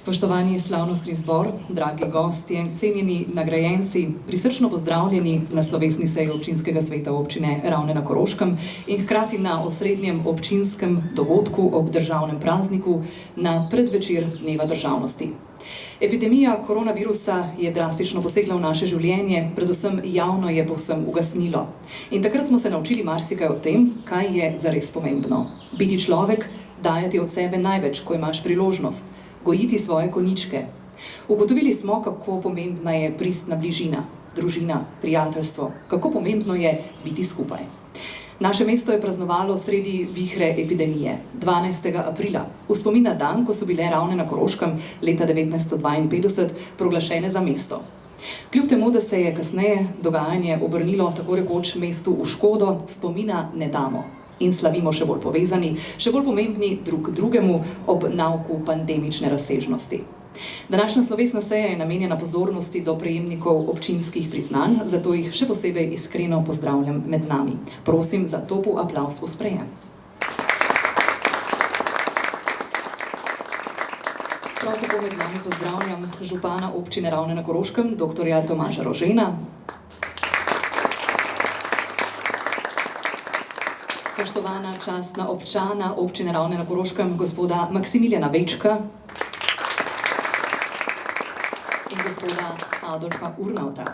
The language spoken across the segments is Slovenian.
Spoštovani slavnostni zbor, dragi gostje, cenjeni nagrajenci, prisrčno pozdravljeni na slovesni seji občinskega sveta občine Ravne na Koroškem in hkrati na osrednjem občinskem dogodku ob državnem prazniku na predvečer Dneva državnosti. Epidemija koronavirusa je drastično posegla v naše življenje, predvsem javno je povsem ugasnilo. In takrat smo se naučili marsikaj o tem, kaj je zares pomembno. Biti človek, dajati od sebe največ, ko imaš priložnost, gojiti svoje konjičke. Ugotovili smo, kako pomembna je pristna bližina, družina, prijateljstvo, kako pomembno je biti skupaj. Naše mesto je praznovalo sredi vihre epidemije, 12. aprila, v spomin na dan, ko so bile Ravne na Koroškem leta 1952 proglašene za mesto. Kljub temu, da se je kasneje dogajanje obrnilo tako rekoč mestu v škodo, spomina ne damo in slavimo še bolj povezani, še bolj pomembni drug drugemu ob nauku pandemične razsežnosti. Današnja slovesna seja je namenjena pozornosti do prejemnikov občinskih priznanj, zato jih še posebej iskreno pozdravljam med nami. Prosim za topel aplavz v sprejem. Prav tako med nami pozdravljam župana občine Ravne na Koroškem, dr. Tomaža Rožena. Spoštovana častna občana občine Ravne na Koroškem, gospoda Maksimiljana Večka in gospoda Adolfa Urnauta.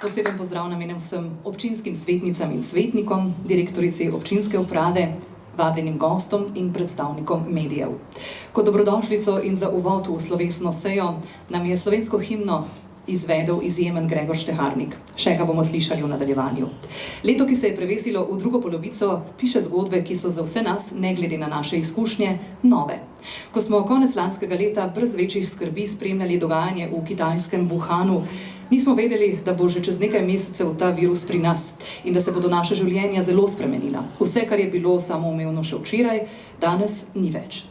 Poseben pozdrav namenjam vsem občinskim svetnicam in svetnikom, direktorici občinske uprave, vabljenim gostom in predstavnikom medijev. Kot dobrodošlico in za uvod v slovesno sejo nam je slovensko himno izvedel izjemen Gregor Šteharnik. Še ga bomo slišali v nadaljevanju. Leto, ki se je prevesilo v drugo polovico, piše zgodbe, ki so za vse nas, ne glede na naše izkušnje, nove. Ko smo konec lanskega leta brez večjih skrbi spremljali dogajanje v kitajskem Wuhanu, nismo vedeli, da bo že čez nekaj mesecev ta virus pri nas in da se bodo naša življenja zelo spremenila. Vse, kar je bilo samoumevno še včeraj, danes ni več.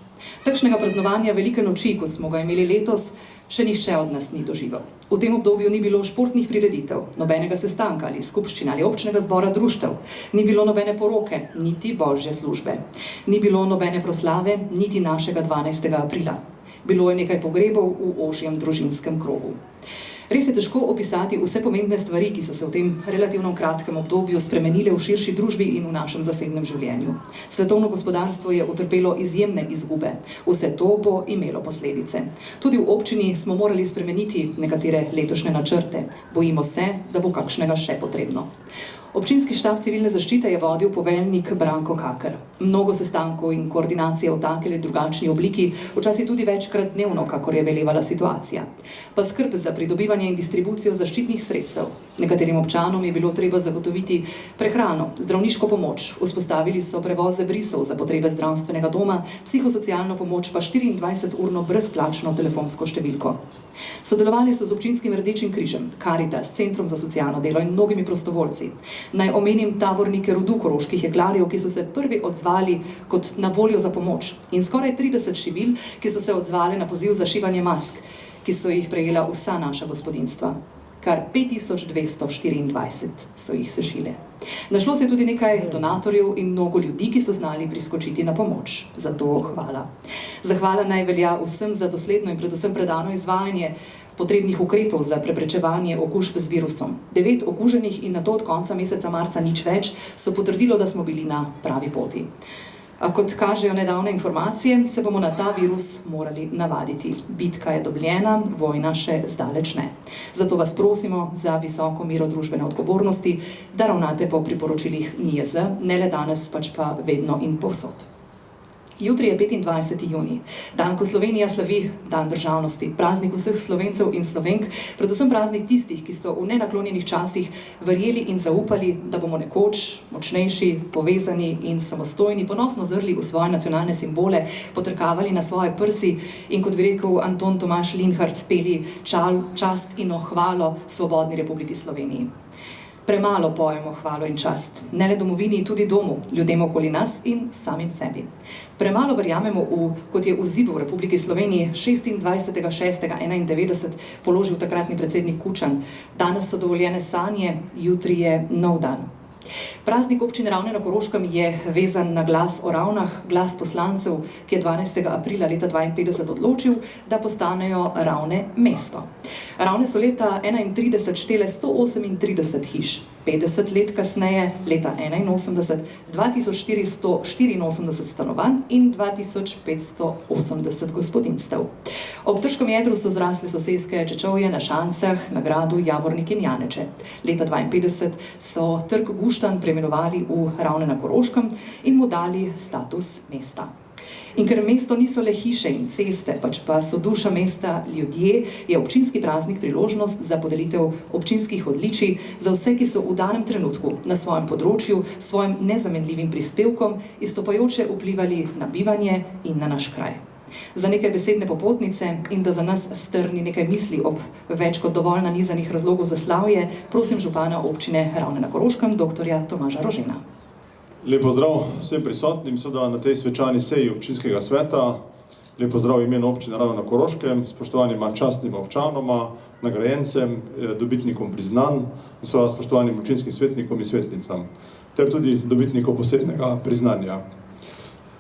Takšnega praznovanja velike noči, kot smo ga imeli letos, še nihče od nas ni doživel. V tem obdobju ni bilo športnih prireditev, nobenega sestanka ali skupščina ali občnega zbora društev, ni bilo nobene poroke, niti božje službe. Ni bilo nobene proslave, niti našega 12. aprila. Bilo je nekaj pogrebov v ožjem družinskem krogu. Res je težko opisati vse pomembne stvari, ki so se v tem relativno kratkem obdobju spremenile v širši družbi in v našem zasebnem življenju. Svetovno gospodarstvo je utrpelo izjemne izgube. Vse to bo imelo posledice. Tudi v občini smo morali spremeniti nekatere letošnje načrte. Bojimo se, da bo kakšnega še potrebno. Občinski štab civilne zaščite je vodil poveljnik Branko Kakr. Mnogo sestankov in koordinacije v taki ali drugačni obliki, včasih tudi večkrat dnevno, kakor je velevala situacija. Pa skrb za pridobivanje in distribucijo zaščitnih sredstev. Nekaterim občanom je bilo treba zagotoviti prehrano, zdravniško pomoč, vzpostavili so prevoze brisov za potrebe zdravstvenega doma, psihosocialno pomoč pa 24-urno brezplačno telefonsko številko. Sodelovali so z občinskim Rdečim križem, Karitas, Centrom za socialno delo in mnogimi prostovoljci. Naj omenim tabornike rodu koroških jeklarjev, ki so se prvi odzvali kot na voljo za pomoč, in skoraj 30 šivilj, ki so se odzvali na poziv za šivanje mask, ki so jih prejela vsa naša gospodinjstva. Kar 5224 so jih sešile. Našlo se je tudi nekaj donatorjev in mnogo ljudi, ki so znali priskočiti na pomoč. Zato hvala. Zahvala naj velja vsem za dosledno in predvsem predano izvajanje potrebnih ukrepov za preprečevanje okužb z virusom. 9 okuženih in nato od konca meseca marca nič več so potrdilo, da smo bili na pravi poti. A kot kažejo nedavne informacije, se bomo na ta virus morali navaditi. Bitka je dobljena, vojna še zdaleč ne. Zato vas prosimo za visoko mero družbene odgovornosti, da ravnate po priporočilih NIJZ, ne le danes, pač pa vedno in povsod. Jutri je 25. junij, dan, ko Slovenija slavi dan državnosti, praznik vseh Slovencev in Slovenk, predvsem praznik tistih, ki so v nenaklonjenih časih verjeli in zaupali, da bomo nekoč močnejši, povezani in samostojni, ponosno zrli v svoje nacionalne simbole, potrkavali na svoje prsi in, kot bi rekel Anton Tomaž Linhart, peli čast in hvalo svobodni Republiki Sloveniji. Premalo pojemo hvalo in čast, ne le domovini, tudi domu, ljudem okoli nas in samim sebi. Premalo verjamemo v, kot je v zidu v Republiki Sloveniji 26.6.91 položil takratni predsednik Kučan. Danes so dovoljene sanje, jutri je nov dan. Praznik občine Ravne na Koroškem je vezan na glas o Ravnah, glas poslancev, ki je 12. aprila leta 1952 odločil, da postanejo Ravne mesto. Ravne so leta 1931 štele 138 hiš. 50 let kasneje, leta 1981, 2484 stanovanj in 2580 gospodinjstev. Ob trškem jedru so zrasle soseske Čečovje na Šancah, na Gradu, Javornik in Janeče. Leta 1952 so trg Guštan preimenovali v Ravne na Koroškem in mu dali status mesta. In ker mesto niso le hiše in ceste, pač pa so duša mesta ljudje, je občinski praznik priložnost za podelitev občinskih odličij za vse, ki so v danem trenutku na svojem področju s svojim nezamenljivim prispevkom izstopajoče vplivali na bivanje in na naš kraj. Za nekaj besedne popotnice in da za nas strni nekaj misli ob več kot dovolj nanizanih razlogov za slavje, prosim župana občine Ravne na Koroškem, dr. Tomaža Rožena. Lep pozdrav vsem prisotnim, seveda na tej svečani seji občinskega sveta. Lep pozdrav v imenu občine Ravne na Koroškem, spoštovanima častnima občanoma, nagrajencem, dobitnikom priznanj in seveda spoštovanim občinskim svetnikom in svetnicam, ter tudi dobitnikom posebnega priznanja.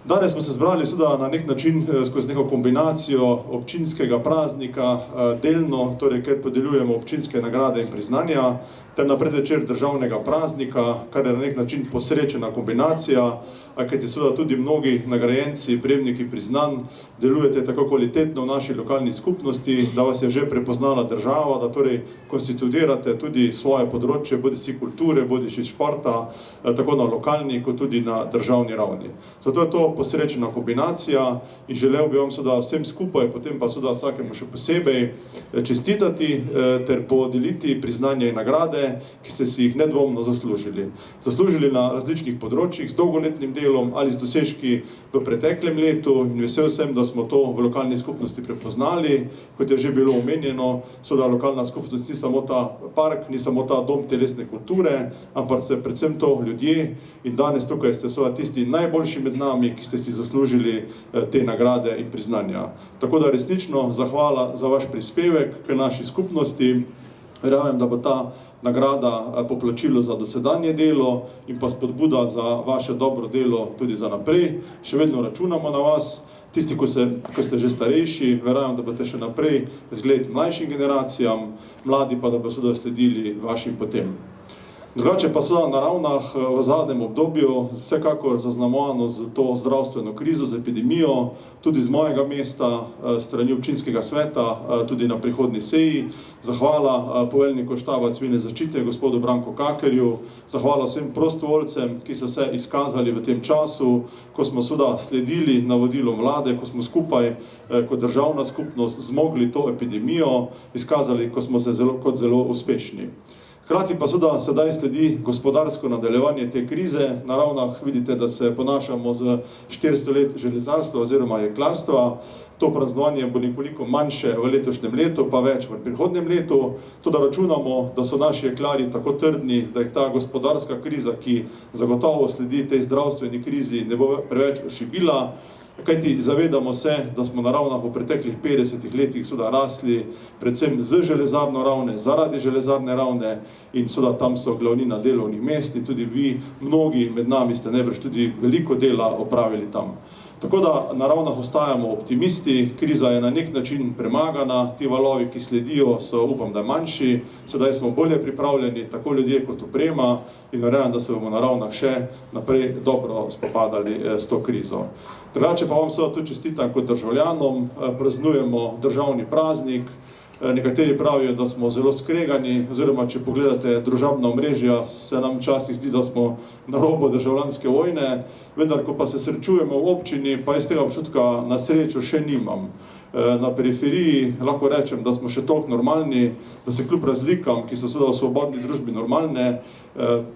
Danes smo se zbrali seveda na nek način skozi neko kombinacijo občinskega praznika, delno, torej ker podeljujemo občinske nagrade in priznanja, ter na predvečer državnega praznika, kar je na nek način posrečena kombinacija, kajti seveda tudi mnogi nagrajenci, prejemniki priznanj delujete tako kvalitetno v naši lokalni skupnosti, da vas je že prepoznala država, da torej konstituirate tudi svoje področje, bodisi kulture, bodisi športa, tako na lokalni kot tudi na državni ravni. Zato je to posrečena kombinacija in želel bi vam seveda vsem skupaj, potem pa seveda vsakemu še posebej čestitati ter podeliti priznanja in nagrade, ki ste si jih nedvomno zaslužili. Zaslužili na različnih področjih, z dolgoletnim delom ali z dosežki v preteklem letu in vesel sem, da smo to v lokalni skupnosti prepoznali. Kot je že bilo omenjeno, seveda lokalna skupnost ni samo ta park, ni samo ta dom telesne kulture, ampak se predvsem to ljudje in danes tukaj ste seveda tisti najboljši med nami, ki ste si zaslužili te nagrade in priznanja. Tako da resnično zahvala za vaš prispevek k naši skupnosti. Verjamem, da bo ta nagrada poplačilo za dosedanje delo in pa spodbuda za vaše dobro delo tudi za naprej. Še vedno računamo na vas. Tisti, ko ste že starejši, verjamem, da boste še naprej zgled mlajšim generacijam, mladi pa da bodo sledili vašim potem. Drugače pa seveda na Ravnah v zadnjem obdobju vsekakor zaznamovano z to zdravstveno krizo, z epidemijo, tudi z mojega mesta, strani občinskega sveta, tudi na prihodnji seji. Zahvala poveljniku štaba civilne zaščite, gospodu Branku Kakerju, zahvala vsem prostovoljcem, ki so se izkazali v tem času, ko smo seveda sledili navodilom vlade, ko smo skupaj kot državna skupnost zmogli to epidemijo, izkazali, ko smo se kot zelo uspešni. Hkrati pa seveda sedaj sledi gospodarsko nadaljevanje te krize. Na Ravnah vidite, da se ponašamo z 400 let železarstva oziroma jeklarstva. To praznovanje bo nekoliko manjše v letošnjem letu, pa več v prihodnjem letu. Tudi računamo, da so naši jeklarji tako trdni, da jih ta gospodarska kriza, ki zagotovo sledi tej zdravstveni krizi, ne bo preveč ošibila. Kajti zavedamo se, da smo na Ravnah v preteklih 50 letih seveda rasli predvsem z železarno Ravne, zaradi železarne Ravne in seveda tam so glavnina delovnih mest in tudi vi, mnogi med nami ste najbrž tudi veliko dela opravili tam. Tako da na Ravnah ostajamo optimisti, kriza je na nek način premagana, ti valovi, ki sledijo, so upam, da manjši, sedaj smo bolje pripravljeni, tako ljudje kot oprema in verjamem, da se bomo na Ravnah še naprej dobro spopadali s to krizo. Drugače pa vam seveda tudi čestitam kot državljanom, praznujemo državni praznik. Nekateri pravijo, da smo zelo skregani, oziroma če pogledate družabna omrežja, se nam včasih zdi, da smo na robu državljanske vojne, vendar ko pa se srečujemo v občini, pa iz tega občutka na srečo še nimam. Na periferiji lahko rečem, da smo še toliko normalni, da se kljub razlikam, ki so seveda v svobodni družbi normalne,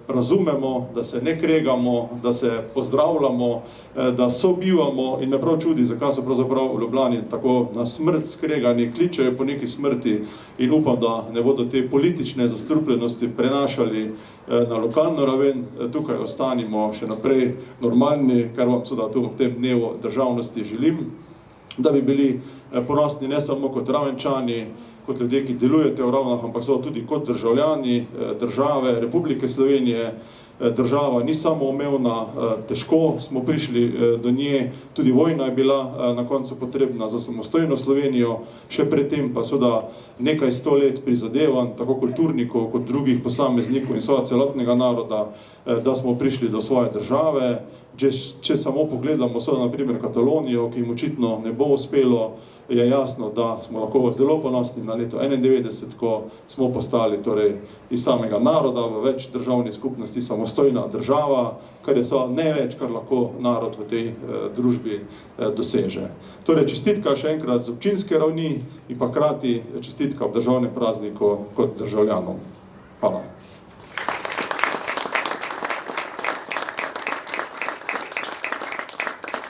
razumemo, da se ne kregamo, da se pozdravljamo, da sobivamo in me prav čudi, zakaj so pravzaprav v Ljubljani tako na smrt skregani, kličejo po neki smrti in upam, da ne bodo te politične zastrupljenosti prenašali na lokalno raven. Tukaj ostanimo še naprej normalni, kar vam seveda tu v tem dnevu državnosti želim, da bi bili ponosni ne samo kot Ravenčani, kot ljudje, ki delujete v Ravnah, ampak so tudi kot državljani države Republike Slovenije, država ni samoumevna, težko smo prišli do nje, tudi vojna je bila na koncu potrebna za samostojno Slovenijo, še predtem pa seveda nekaj 100 let prizadevanj, tako kulturnikov kot drugih posameznikov in seveda celotnega naroda, da smo prišli do svoje države. Če samo pogledamo seveda na primer Katalonijo, ki jim očitno ne bo uspelo, je jasno, da smo lahko zelo ponosni na leto 1991, ko smo postali torej iz samega naroda v več državni skupnosti samostojna država, kar je seveda največ, kar lahko narod v tej družbi doseže. Torej čestitka še enkrat z občinske ravni in pa hkrati čestitka ob državnem prazniku kot državljanom. Hvala.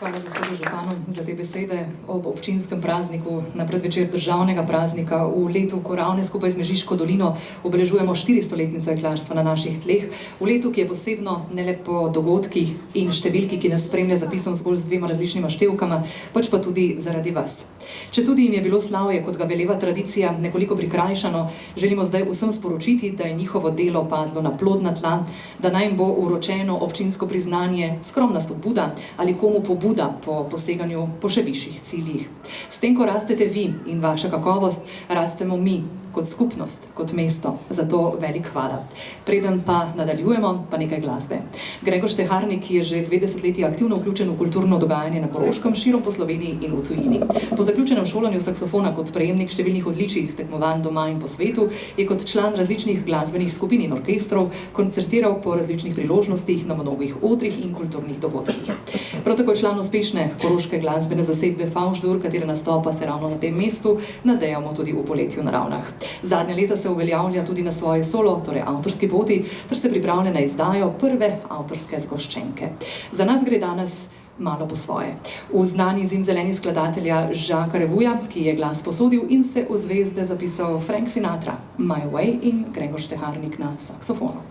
Hvala gospodu županu za te besede ob občinskem prazniku na predvečer državnega praznika v letu, ko ravno skupaj z Mežiško dolino obeležujemo 400-letnico jeklarstva na naših tleh, v letu, ki je posebno ne le po dogodkih in številki, ki nas spremlja zapisom zgolj z 2 različnima števkama, pač pa tudi zaradi vas. Četudi jim je bilo slavje, kot ga veleva tradicija, nekoliko prikrajšano, želimo zdaj vsem sporočiti, da je njihovo delo padlo na plodna tla, da naj jim bo uročeno občinsko priznanje, skromna spodbuda ali komu pobuda po poseganju po še višjih ciljih. S tem, ko rastete vi in vaša kakovost, rastemo mi kot skupnost, kot mesto. Zato velik hvala. Preden pa nadaljujemo, pa nekaj glasbe. Gregor Šteharnik je že 2 desetletji aktivno vključen v kulturno dogajanje na Koroškem, širom po Sloveniji in v tujini. Po zaključenem šolanju saksofona kot prejemnik številnih odličij iz tekmovanj doma in po svetu je kot član različnih glasbenih skupin in orkestrov koncertiral po različnih priložnostih na mnogih odrih in kulturnih dogodkih. Prav tako je član uspešne koroške glasbene zasedbe Favždur, katere nastopa se ravno na tem mestu nadejamo tudi v poletju na Ravnah. Zadnje leta se uveljavlja tudi na svoji solo, torej avtorski poti, ter se pripravlja na izdajo prve avtorske zgoščenke. Za nas gre danes malo po svoje. V znani zimzeleni skladatelja Žaka Revuja, ki je glas posodil in se v zvezde zapisal Frank Sinatra, My Way in Gregor Šteharnik na saksofonu.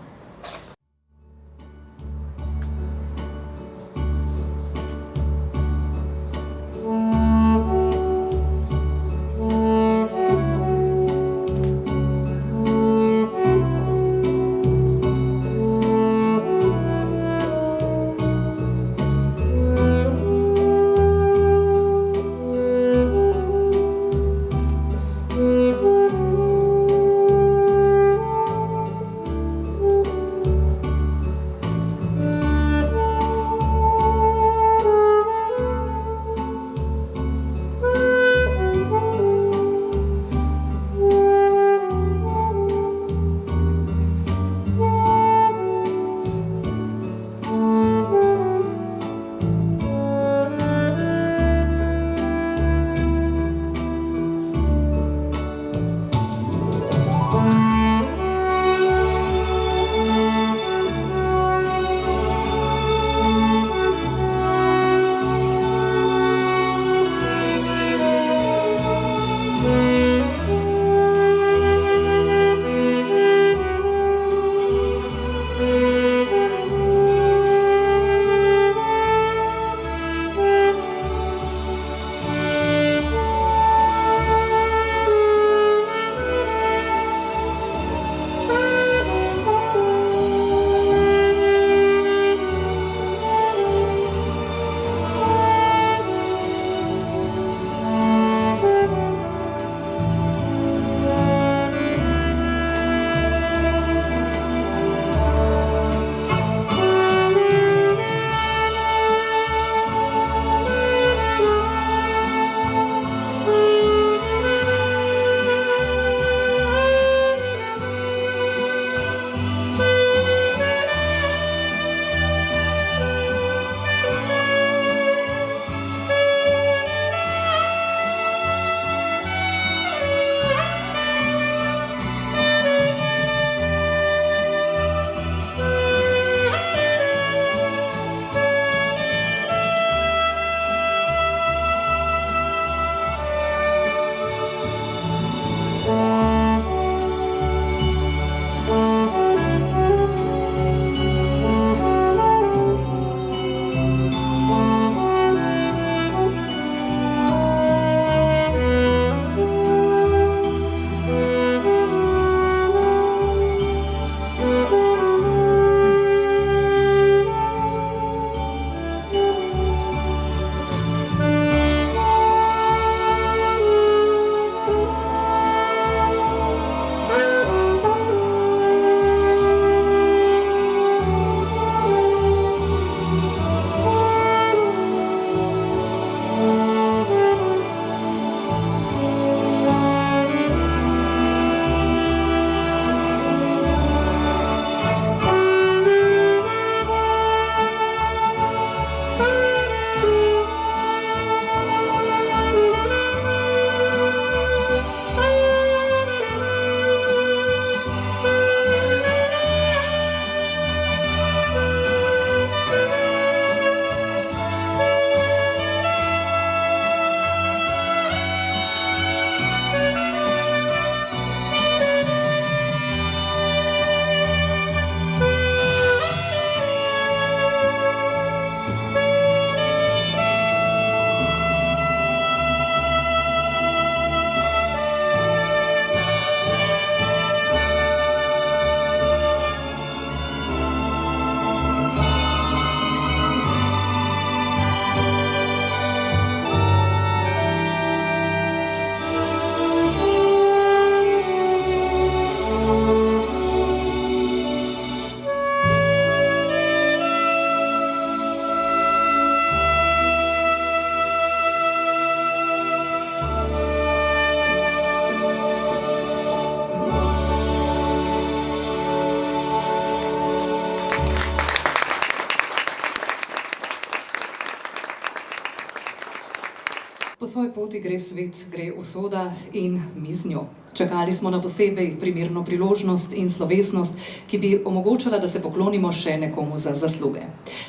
Po svoji poti gre svet, gre usoda in mi z njo. Čakali smo na posebej primerno priložnost in slovesnost, ki bi omogočala, da se poklonimo še nekomu za zasluge.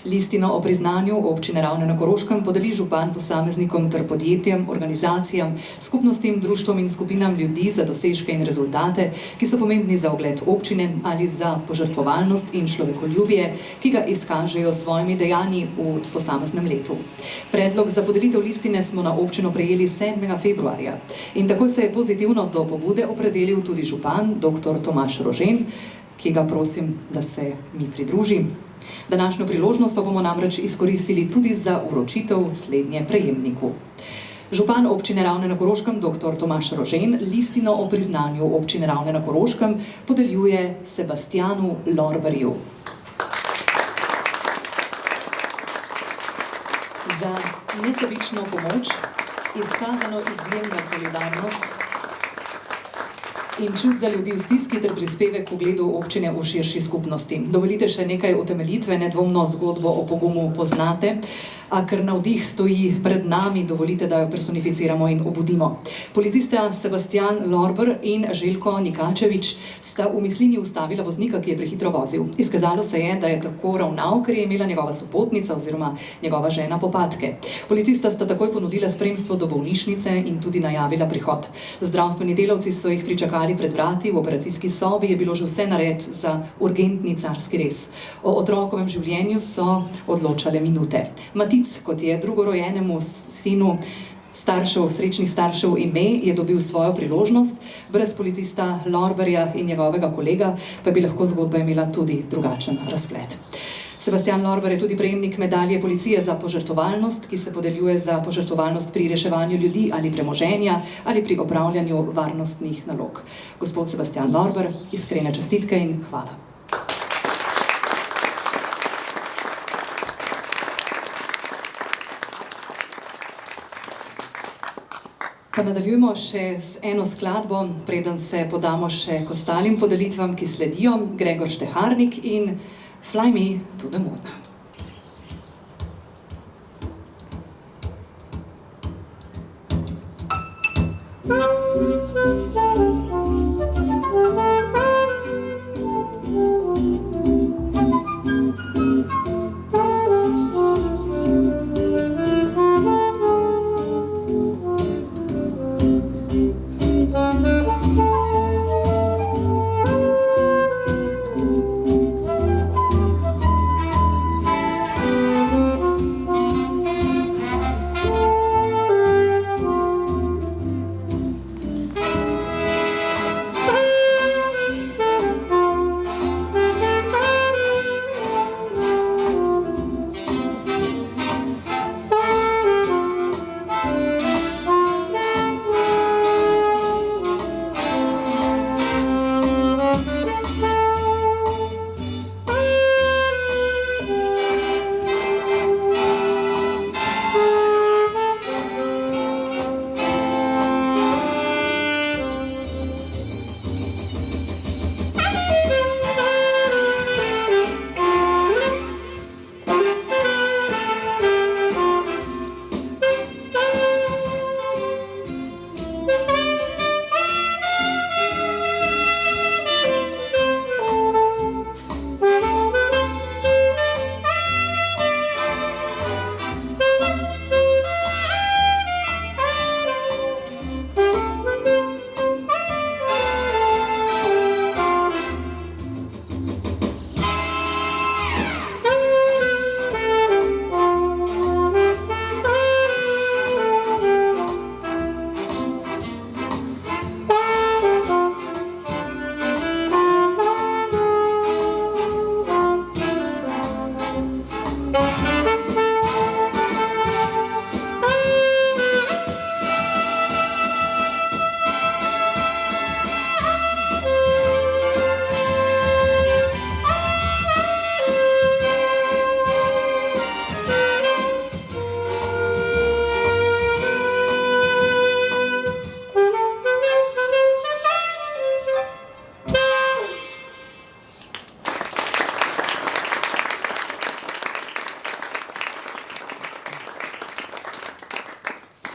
Listino o priznanju občine Ravne na Koroškem podeli župan posameznikom ter podjetjem, organizacijam, skupnostim, društvom in skupinam ljudi za dosežke in rezultate, ki so pomembni za ugled občine ali za požrtvovalnost in človekoljubje, ki ga izkažejo s svojimi dejanji v posameznem letu. Predlog za podelitev listine smo na občino prejeli 7. februarja in tako se je pozitivno do pobude opredelil tudi župan, dr. Tomaž Rožen, ki ga prosim, da se mi pridruži. Današnjo priložnost pa bomo namreč izkoristili tudi za vročitev slednje prejemniku. Župan občine Ravne na Koroškem, dr. Tomaž Rožen, listino o priznanju občine Ravne na Koroškem podeljuje Sebastjanu Lorberju. Za nesebično pomoč, izkazano izjemno solidarnost in čut za ljudi v stiski ter prispevek k ugledu občine v širši skupnosti. Dovolite še nekaj utemeljitve, nedvomno zgodbo o pogumu poznate, a ker navdih stoji pred nami, dovolite, da jo personificiramo in obudimo. Policista Sebastjan Lorber in Željko Nikačevič sta v mislini ustavila voznika, ki je prehitro vozil. Izkazalo se je, da je tako ravnal, ker je imela njegova sopotnica oziroma njegova žena popadke. Policista sta takoj ponudila spremstvo do bolnišnice in tudi najavila prihod. Zdravstveni delavci so jih pričakali pred vrati, v operacijski sobi je bilo že vse nared za urgentni carski rez. O otrokovem življenju so odločale minute. Matic, kot je drugorojenemu sinu srečnih staršev ime, je dobil svojo priložnost, brez policista Lorberja in njegovega kolega pa bi lahko zgodba imela tudi drugačen razplet. Sebastjan Lorber je tudi prejemnik medalje policije za požrtvovalnost, ki se podeljuje za požrtvovalnost pri reševanju ljudi ali premoženja ali pri opravljanju varnostnih nalog. Gospod Sebastjan Lorber, iskrene čestitke in hvala. Pa nadaljujemo še z eno skladbo, preden se podamo še k ostalim podelitvam, ki sledijo. Gregor Šteharnik in Fly Me to the Moon.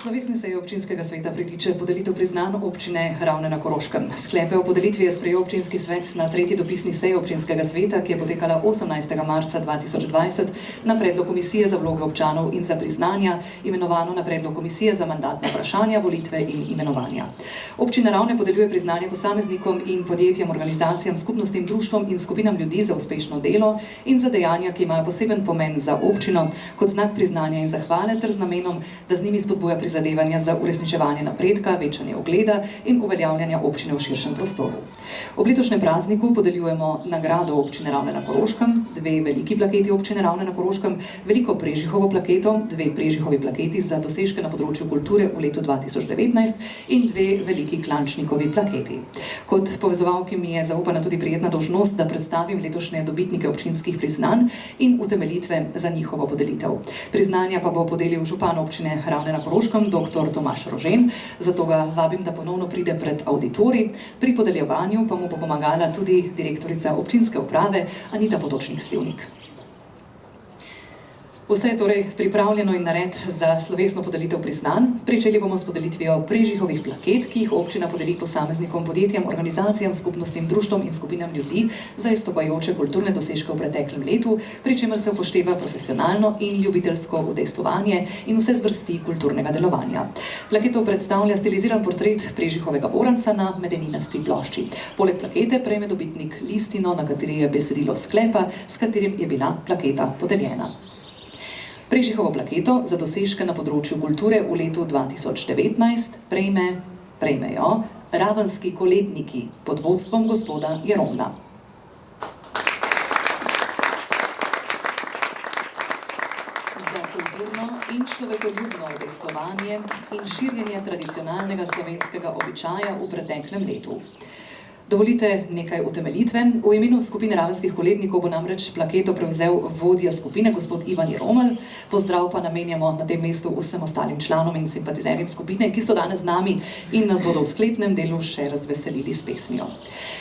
Slovesni seji občinskega sveta pritiče podelitev priznanj občine Ravne na Koroškem. Sklepe o podelitvi je sprejel občinski svet na tretji dopisni seji občinskega sveta, ki je potekala 18. marca 2020 na predlog Komisije za vloge občanov in za priznanja, imenovano na predlog Komisije za mandatna vprašanja, volitve in imenovanja. Občina Ravne podeljuje priznanje posameznikom in podjetjem, organizacijam, skupnostim, društvom in skupinam ljudi za uspešno delo in za dejanja, ki imajo poseben pomen za občino, kot znak priznanja in zahvale ter z namenom, da z njimi spodbuja prizadevanja za uresničevanje napredka, večanje ugleda in uveljavljanja občine v širšem prostoru. Ob letošnjem prazniku podeljujemo nagrado občine Ravne na Koroškem, 2 veliki plaketi občine Ravne na Koroškem, veliko Prežihovo plaketo, 2 Prežihovi plaketi za dosežke na področju kulture v letu 2019 in 2 veliki Klančnikovi plaketi. Kot povezovalki mi je zaupana tudi prijetna dolžnost, da predstavim letošnje dobitnike občinskih priznanj in utemeljitve za njihovo podelitev. Priznanja pa bo podelil župan občine Ravne na Koroškem, dr. Tomaž Rožen, zato ga vabim, da ponovno pride pred auditorij. Pri podeljevanju pa mu bo pomagala tudi direktorica občinske uprave Anita Potočnik-Slivnik. Vse je torej pripravljeno in nared za slovesno podelitev priznanj. Pričeli bomo s podelitvijo Prežihovih plaket, ki jih občina podeli posameznikom, podjetjem, organizacijam, skupnostim, društvom in skupinam ljudi za izstopajoče kulturne dosežke v preteklem letu, pri čemer se upošteva profesionalno in ljubiteljsko udejstvovanje in vse zvrsti kulturnega delovanja. Plaketo predstavlja stiliziran portret Prežihovega oranca na medeninasti plošči. Poleg plakete prejme dobitnik listino, na kateri je besedilo sklepa, s katerim je bila plaketa podeljena. Prežihovo plaketo za dosežke na področju kulture v letu 2019 prejmejo ravenski koledniki pod vodstvom gospoda Jeromna. Za kulturno in človekoljubno udejstvovanje in širjenje tradicionalnega slovenskega običaja v preteklem letu. Dovolite nekaj utemeljitve. V imenu skupine ravenskih kolednikov bo namreč plaketo prevzel vodja skupine, gospod Ivan Jeromelj. Pozdrav pa namenjamo na tem mestu vsem ostalim članom in simpatizerjem skupine, ki so danes z nami in nas bodo v sklepnem delu še razveselili s pesmijo.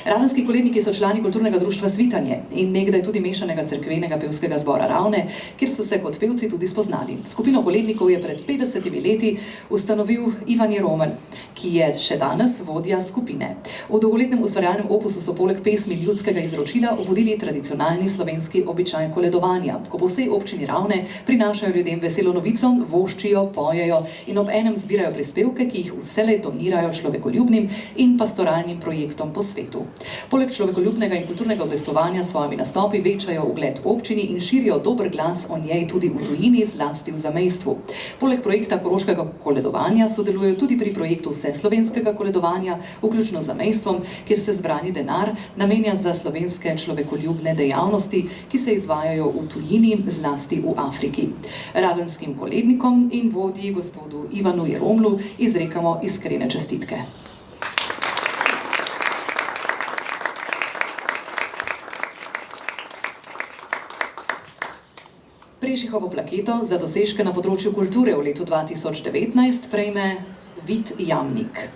Ravenski koledniki so člani kulturnega društva Svitanje in nekdaj tudi mešanega cerkvenega pevskega zbora Ravne, kjer so se kot pevci tudi spoznali. Skupino kolednikov je pred 50 leti ustanovil Ivan Jeromelj, ki je še danes vodja skupine. V dolgoletnem ustvarjalnem opusu so poleg pesmi ljudskega izročila obudili tradicionalni slovenski običaj koledovanja, ko po vsej občini Ravne prinašajo ljudem veselo novico, voščijo, pojejo in ob enem zbirajo prispevke, ki jih vselej donirajo človekoljubnim in pastoralnim projektom po svetu. Poleg človekoljubnega in kulturnega udejstvovanja s svojimi nastopi večajo ugled občini in širijo dober glas o njej tudi v tujini, zlasti v zamejstvu. Poleg projekta koroškega koledovanja sodelujejo tudi pri projektu vseslovenskega koledovanja, vključno z zamejstvom, kjer se zbrani denar namenja za slovenske človekoljubne dejavnosti, ki se izvajajo v tujini, zlasti v Afriki. Ravenskim kolednikom in vodji gospodu Ivanu Jeromlu izrekamo iskrene čestitke. Prežihovo plaketo za dosežke na področju kulture v letu 2019 prejme Vid Jamnik.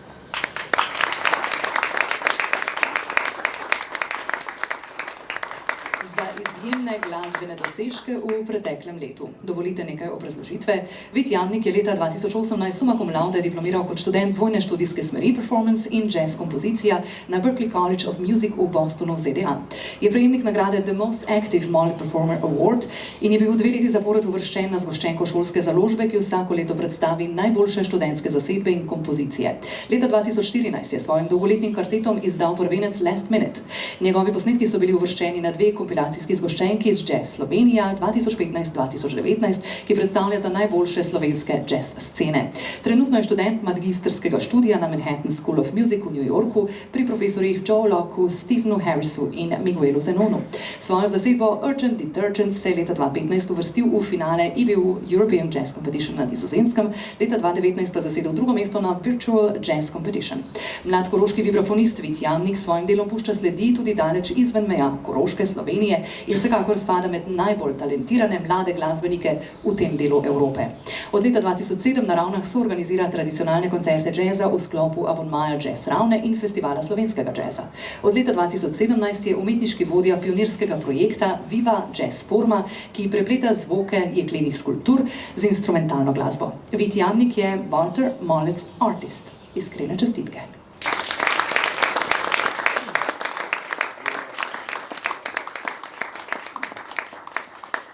Izjemne glasbene dosežke v preteklem letu. Dovolite nekaj obrazložitve. Vid Jamnik je leta 2018 summa cum laude diplomiral kot študent dvojne študijske smeri performance in jazz kompozicija na Berklee College of Music v Bostonu, ZDA. Je prejemnik nagrade The Most Active Mullet Performer Award in je bil 2 leti zapored uvrščen na zgoščenko šolske založbe, ki vsako leto predstavi najboljše študentske zasedbe in kompozicije. Leta 2014 je svojim dolgoletnim kvartetom izdal prvenec Last Minute. Njegovi posnetki so bili uvrščeni na 2 kompilacijski zgoščenki z Jazz Slovenija 2015-2019, ki predstavljata najboljše slovenske jazz scene. Trenutno je študent magistrskega študija na Manhattan School of Music v New Yorku pri profesorjih Joe Locku, Stephenu Harrisu in Miguelu Zenonu. Svojo zasedbo Urgent Detergent se je leta 2015 uvrstil v finale IBU European Jazz Competition na Nizozemskem, leta 2019 pa zasedel 2. mesto na Virtual Jazz Competition. Mlad koroški vibrafonist Vid Jamnik s svojim delom pušča sledi tudi daleč izven meja Koroške, Slovenije in vsekakor spada med med najbolj talentirane mlade glasbenike v tem delu Evrope. Od leta 2007 na Ravnah soorganizira tradicionalne koncerte džeza v sklopu abonmaja Jazz Ravne in Festivala slovenskega džeza. Od leta 2017 je umetniški vodja pionirskega projekta Viva Jazz Forma, ki prepleta zvoke jeklenih skulptur z instrumentalno glasbo. Vit Jamnik je Walter Mollets Artist. Iskrene čestitke.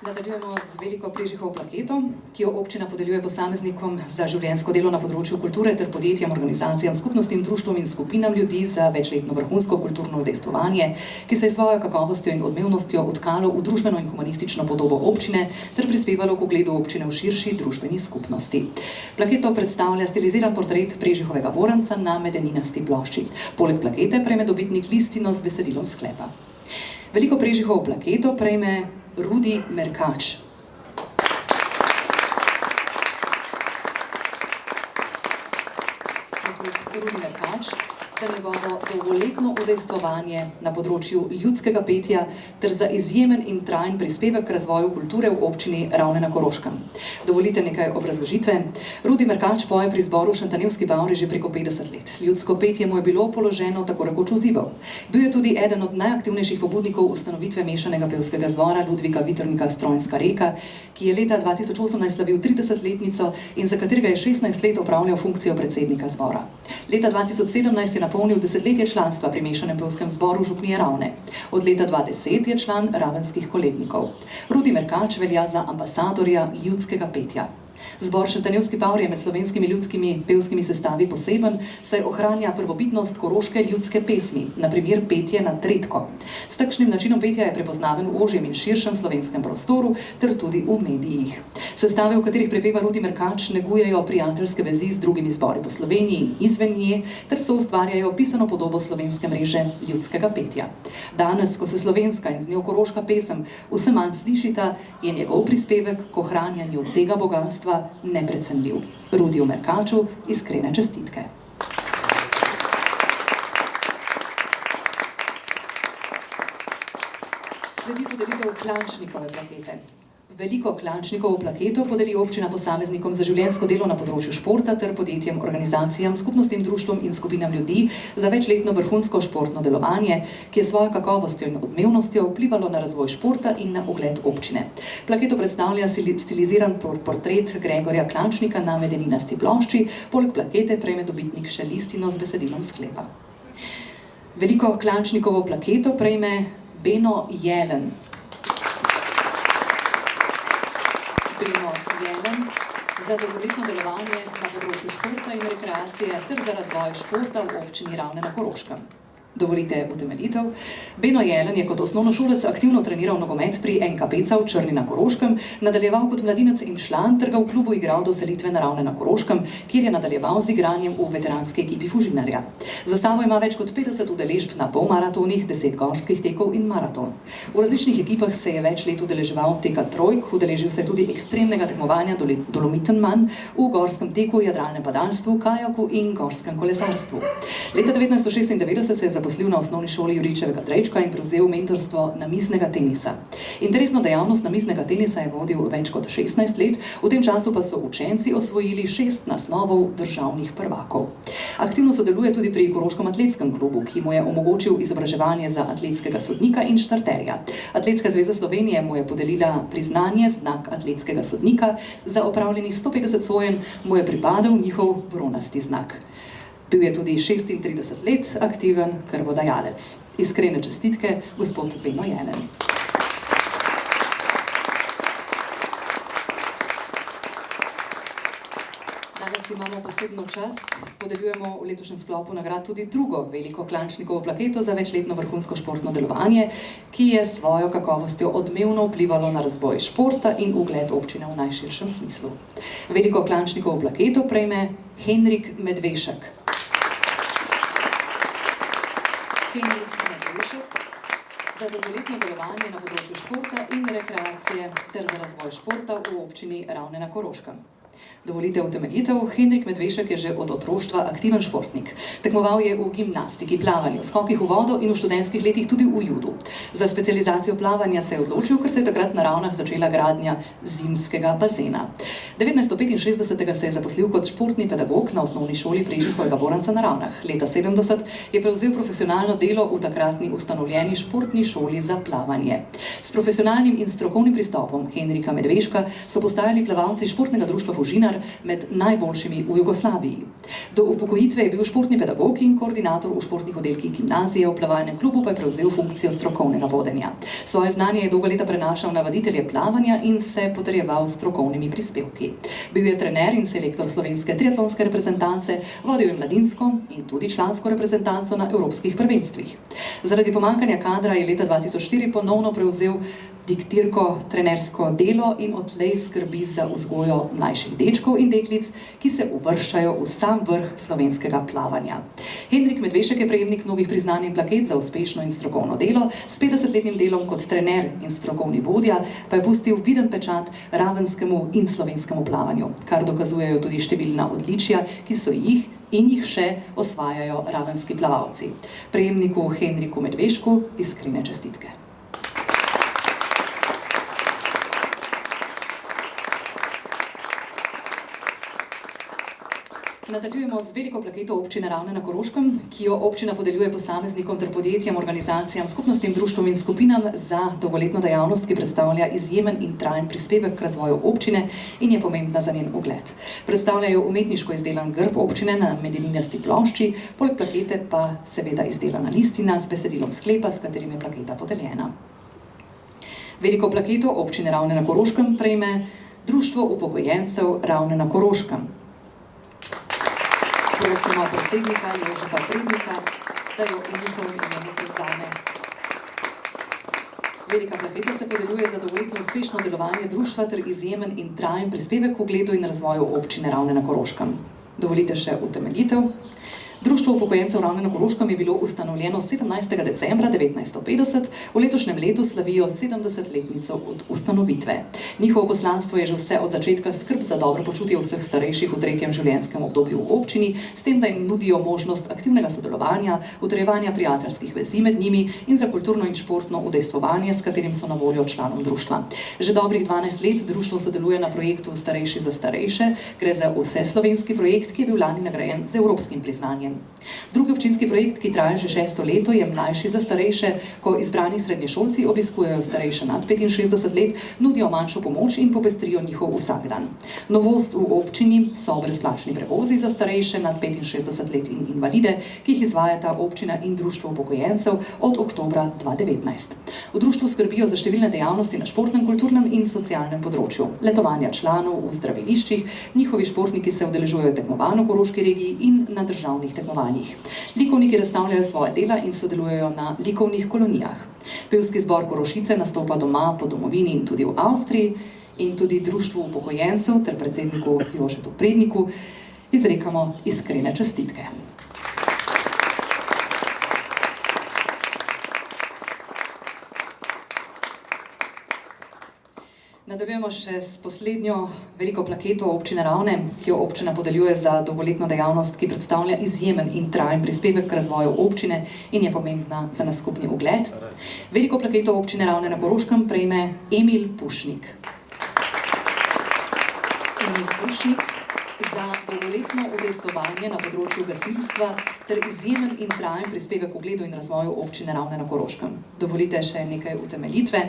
Nadaljujemo z veliko Prežihov plaketo, ki jo občina podeljuje posameznikom za življenjsko delo na področju kulture ter podjetjem, organizacijam, skupnostim, društvom in skupinam ljudi za večletno vrhunsko kulturno udejstvovanje, ki se je svojo kakovostjo in odmevnostjo utkalo v družbeno in humanistično podobo občine ter prispevalo k ugledu občine v širši družbeni skupnosti. Plaketo predstavlja stiliziran portret Prežihovega boranca na medeninasti plošči. Poleg plakete prejme dobitnik listino z besedilom sklepa. Veliko Prežihov plaketo prejme Rudi Merkač. Gospod Rudi Merkač za njegovo dolgoletno udejstvovanje na področju ljudskega petja ter za izjemen in trajen prispevek k razvoju kulture v občini Ravne na Koroškem. Dovolite nekaj obrazložitve. Rudi Merkač poje pri zboru Šantanjevski Bavri že preko 50 let. Ljudsko petje mu je bilo položeno tako rekoč v zibel. Bil je tudi eden od najaktivnejših pobudnikov ustanovitve mešanega pevskega zbora Ludvika Vitrnika Strojnska reka, ki je leta 2018 slavil 30-letnico in za katerega je 16 let opravljal funkcijo predsednika zbora. Leta 2017 je napolnil desetletje članstva pri mešanem pevskem zboru Župnije Ravne. Od leta 2010 je član Ravenskih kolednikov. Rudi Merkač velja za ambasadorja ljudskega petja. Zbor Šantanjevski Bavri je med slovenskimi ljudskimi pevskimi sestavi poseben, saj ohranja prvobitnost koroške ljudske pesmi, na primer petje na tretko. S takšnim načinom petja je prepoznaven v ožjem in širšem slovenskem prostoru ter tudi v medijih. Sestave, v katerih prepeva Rudi Merkač, negujejo prijateljske vezi z drugimi zbori po Sloveniji in izven nje, ter soustvarjajo pisano podobo slovenske mreže ljudskega petja. Danes, ko se slovenska in z njo koroška pesem vse manj slišita, je njegov prispevek k ohranjanju tega bogatstva neprecenljiv. Rudiju Merkaču iskrene čestitke. Sledi podelitev Klančnikove plakete. Veliko Klančnikovo plaketo podeli občina posameznikom za življenjsko delo na področju športa ter podjetjem, organizacijam, skupnostim, društvom in skupinam ljudi za večletno vrhunsko športno delovanje, ki je svojo kakovostjo in odmevnostjo vplivalo na razvoj športa in na ugled občine. Plaketo predstavlja stiliziran portret Gregorja Klančnika na medeninasti plošči, poleg plakete prejme dobitnik še listino z besedilom sklepa. Veliko Klančnikovo plaketo prejme Beno Jelen. Beno Jelen za dolgoletno delovanje na področju športa in rekreacije ter za razvoj športa v občini Ravne na Koroškem. Dovolite utemeljitev. Beno Jelen je kot osnovnošolec aktivno treniral nogomet pri NK-Peca v Črni na Koroškem, nadaljeval kot mladinec in član ter ga v klubu igral do selitve na Ravne na Koroškem, kjer je nadaljeval z igranjem v veteranski ekipi Fužinarja. Za sabo ima več kot 50 udeležb na polmaratonih, 10 gorskih tekov in maraton. V različnih ekipah se je več let udeleževal teka trojk, udeležil se je tudi ekstremnega tekmovanja Dolomitenman v gorskem teku, jadralnem padalstvu, kajaku in gorskem kolesarstvu. Leta 1996 se je zaposlil na osnovni šoli Juričevega Drejčka in prevzel mentorstvo namiznega tenisa. Interesno dejavnost namiznega tenisa je vodil več kot 16 let, v tem času pa so učenci osvojili 6 naslovov državnih prvakov. Aktivno sodeluje tudi pri Koroškem atletskem klubu, ki mu je omogočil izobraževanje za atletskega sodnika in štarterja. Atletska zveza Slovenije mu je podelila priznanje znak atletskega sodnika, za opravljenih 150 sojenj mu je pripadal njihov bronasti znak. Bil je tudi 36 let aktiven krvodajalec. Iskrene čestitke, gospod Beno Jelen. Danes imamo posebno čast, podeljujemo v letošnjem sklopu nagrad tudi drugo veliko Klančnikovo plaketo za večletno vrhunsko športno delovanje, ki je svojo kakovostjo odmevno vplivalo na razvoj športa in ugled občine v najširšem smislu. Veliko Klančnikovo plaketo prejme Henrik Medvešek. Henrik Medvešek za dolgoletno delovanje na področju športa in rekreacije ter za razvoj športa v občini Ravne na Koroškem. Dovolite utemeljitev, Henrik Medvešek je že od otroštva aktiven športnik. Tekmoval je v gimnastiki, plavanju, skokih v vodo in v študentskih letih tudi v judu. Za specializacijo plavanja se je odločil, ker se je takrat na Ravnah začela gradnja zimskega bazena. 1965 se je zaposlil kot športni pedagog na osnovni šoli Prežihovega Voranca na Ravnah. Leta 70 je prevzel profesionalno delo v takratni ustanovljeni športni šoli za plavanje. S profesionalnim in strokovnim pristopom Henrika Medveška so postajali plavalci športnega društva Fužinar med najboljšimi v Jugoslaviji. Do upokojitve je bil športni pedagog in koordinator v športnih oddelkih gimnazije, v plavalnem klubu pa je prevzel funkcijo strokovnega vodenja. Svoje znanje je dolga leta prenašal na vaditelje plavanja in se potrjeval s strokovnimi prispevki. Bil je trener in selektor slovenske triatlonske reprezentance, vodil je mladinsko in tudi člansko reprezentanco na evropskih prvenstvih. Zaradi pomanjkanja kadra je leta 2004 ponovno prevzel diktirko trenersko delo in odtlej skrbi za vzgojo mlajših dečkov in deklic, ki se uvrščajo v sam vrh slovenskega plavanja. Henrik Medvešek je prejemnik mnogih priznanj in plaket za uspešno in strokovno delo, s 50-letnim delom kot trener in strokovni vodja pa je pustil viden pečat ravenskemu in slovenskemu plavanju, kar dokazujejo tudi številna odličja, ki so jih in jih še osvajajo ravenski plavalci. Prejemniku Henriku Medvešku iskrene čestitke. Nadaljujemo z veliko plaketo občine Ravne na Koroškem, ki jo občina podeljuje posameznikom ter podjetjem, organizacijam, skupnostim, društvom in skupinam za dolgoletno dejavnost, ki predstavlja izjemen in trajen prispevek k razvoju občine in je pomembna za njen ugled. Predstavljajo umetniško izdelan grb občine na medeninasti plošči, poleg plakete pa seveda izdelana listina z besedilom sklepa, s katerim je plaketa podeljena. Veliko plaketo občine Ravne na Koroškem prejme Društvo upokojencev Ravne na Koroškem. Prosimo predsednika Jožefa Prednika, da jo v njihovem imenu prevzame. Velika plaketa se podeljuje za dolgoletno uspešno delovanje društva ter izjemen in trajen prispevek k ugledu in razvoju občine Ravne na Koroškem. Dovolite še utemeljitev. Društvo upokojencev Ravne na Koroškem je bilo ustanovljeno 17. decembra 1950, v letošnjem letu slavijo 70-letnico od ustanovitve. Njihovo poslanstvo je že vse od začetka skrb za dobro počutje vseh starejših v tretjem življenjskem obdobju v občini, s tem, da jim nudijo možnost aktivnega sodelovanja, utrjevanja prijateljskih vezi med njimi in za kulturno in športno udejstvovanje, s katerim so na voljo članom društva. Že dobrih 12 let društvo sodeluje na projektu Starejši za starejše, gre za vseslovenski projekt, ki je bil lani nagrajen z evropskim priznanjem. Drugi občinski projekt, ki traja že 6. leto, je Mlajši za starejše, ko izbrani srednješolci obiskujejo starejše nad 65 let, nudijo manjšo pomoč in popestrijo njihov vsakdan. Novost v občini so brezplačni prevozi za starejše nad 65 let in invalide, ki jih izvajata občina in društvo upokojencev od oktobra 2019. V društvu skrbijo za številne dejavnosti na športnem, kulturnem in socialnem področju. Letovanja članov v zdraviliščih, njihovi športniki se udeležujejo tekmovanj v Koroški regiji in na državnih tekmovanjih. Likovniki razstavljajo svoje dela in sodelujejo na likovnih kolonijah. Pevski zbor Korošice nastopa doma po domovini in tudi v Avstriji in tudi društvu upokojencev ter predsedniku Jožetu Predniku izrekamo iskrene čestitke. Nadaljujemo še s poslednjo veliko plaketo občine Ravne, ki jo občina podeljuje za dolgoletno dejavnost, ki predstavlja izjemen in trajen prispevek k razvoju občine in je pomembna za naš skupni ugled. Veliko plaketo občine Ravne na Koroškem prejme Emil Pušnik. Emil Pušnik za dolgoletno udejstvovanje na področju gasilstva ter izjemen in trajen prispevek k ugledu in razvoju občine Ravne na Koroškem. Dovolite še nekaj utemeljitve.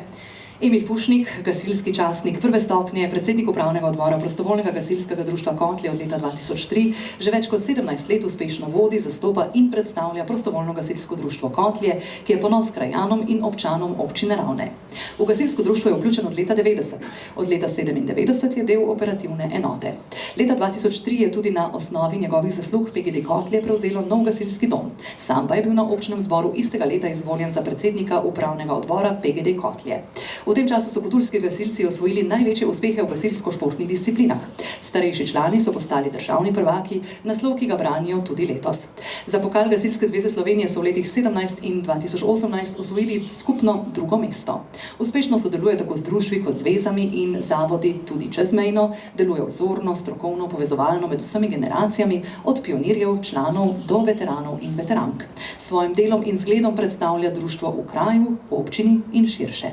Emil Pušnik, gasilski častnik prve stopnje, predsednik upravnega odbora prostovoljnega gasilskega društva Kotlje od leta 2003, že več kot 17 let uspešno vodi, zastopa in predstavlja prostovoljno gasilsko društvo Kotlje, ki je ponos krajanom in občanom občine Ravne. V gasilsko društvo je vključen od leta 90, od leta 97 je del operativne enote. Leta 2003 je tudi na osnovi njegovih zaslug PGD Kotlje prevzelo nov gasilski dom. Sam pa je bil na občnem zboru istega leta izvoljen za predsednika upravnega odbora PGD Kotlje. V tem času so koturski gasilci osvojili največje uspehe v gasilsko-športnih disciplinah. Starejši člani so postali državni prvaki, naslov, ki ga branijo tudi letos. Za pokal Gasilske zveze Slovenije so v letih 2017 in 2018 osvojili skupno drugo mesto. Uspešno sodeluje tako z društvi kot zvezami in zavodi tudi čezmejno, deluje vzorno, strokovno, povezovalno med vsemi generacijami, od pionirjev, članov do veteranov in veterank. S svojim delom in zgledom predstavlja društvo v kraju, občini in širše.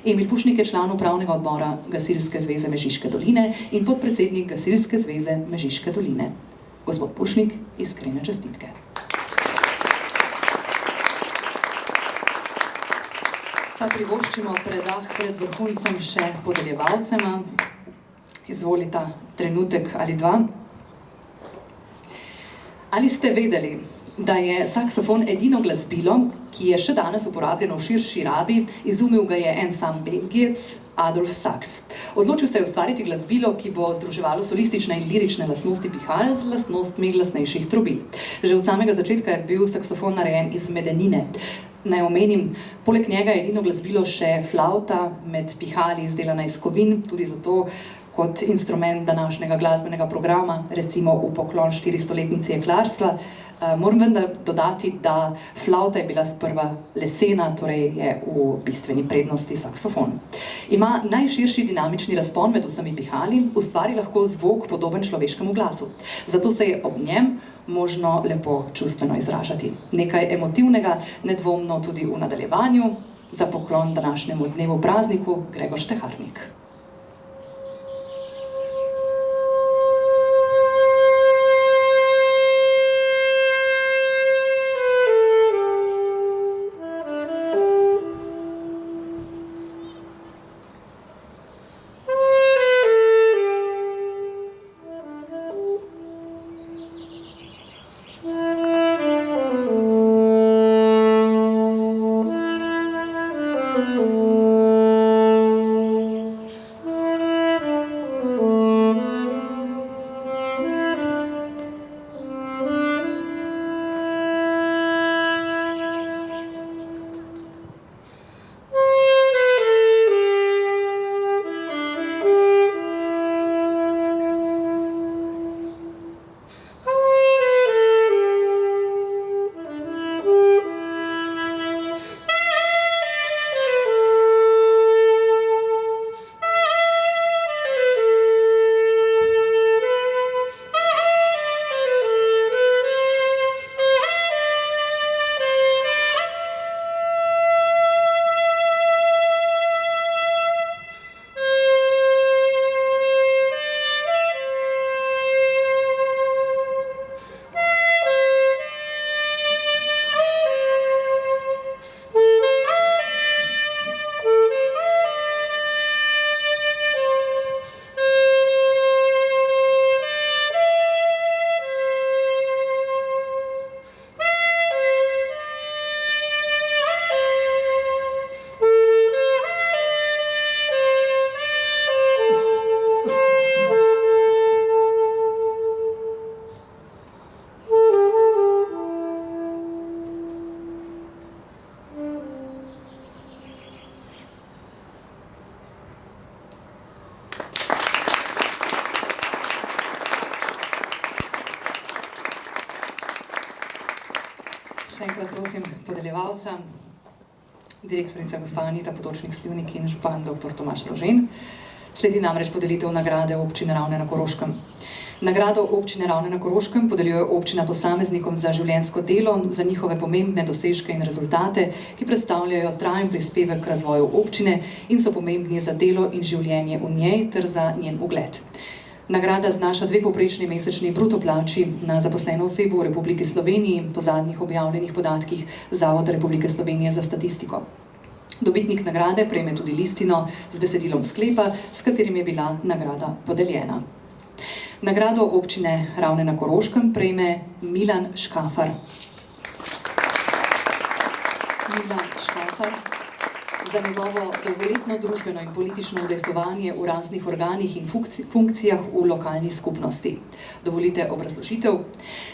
Emil Pušnik je član upravnega odbora Gasilske zveze Mežiške doline in podpredsednik Gasilske zveze Mežiške doline. Gospod Pušnik, iskrene čestitke. Pa privoščimo predah pred vrhuncem še podeljevalcema. Izvolita trenutek ali dva. Ali ste vedeli, da je saksofon edino glasbilo, ki je še danes uporabljeno v širši rabi, izumil ga je en sam Belgijec, Adolf Saks. Odločil se je ustvariti glasbilo, ki bo združevalo solistične in lirične lastnosti pihal z lastnostmi glasnejših trobil. Že od samega začetka je bil saksofon narejen iz medenine. Naj omenim, poleg njega je edino glasbilo še flavta med pihali izdelana iz kovin, tudi zato kot instrument današnjega glasbenega programa, recimo v poklon 400-letnici jeklarstva. Moram vendar dodati, da flavta je bila sprva lesena, torej je v bistveni prednosti saksofon. Ima najširši dinamični razpon med vsemi pihali, ustvari lahko zvok podoben človeškemu glasu. Zato se je ob njem možno lepo čustveno izražati. Nekaj emotivnega, nedvomno tudi v nadaljevanju, za poklon današnjemu dnevu prazniku Gregor Šteharnik. Še enkrat prosim podeljevalca, direktorica gospa Anita Potočnik-Slivnik in župan dr. Tomaž Rožen. Sledi namreč podelitev nagrade občine Ravne na Koroškem. Nagrado občine Ravne na Koroškem podeljuje občina posameznikom za življenjsko delo, za njihove pomembne dosežke in rezultate, ki predstavljajo trajen prispevek k razvoju občine in so pomembni za delo in življenje v njej ter za njen ugled. Nagrada znaša 2 povprečni mesečni bruto plači na zaposleno osebo v Republiki Sloveniji po zadnjih objavljenih podatkih Zavoda Republike Slovenije za statistiko. Dobitnik nagrade prejme tudi listino z besedilom sklepa, s katerim je bila nagrada podeljena. Nagrado občine Ravne na Koroškem prejme Milan Škafar. Milan Škafar za njegovo dolgoletno družbeno in politično udejstvovanje v raznih organih in funkcijah v lokalni skupnosti. Dovolite obrazložitev.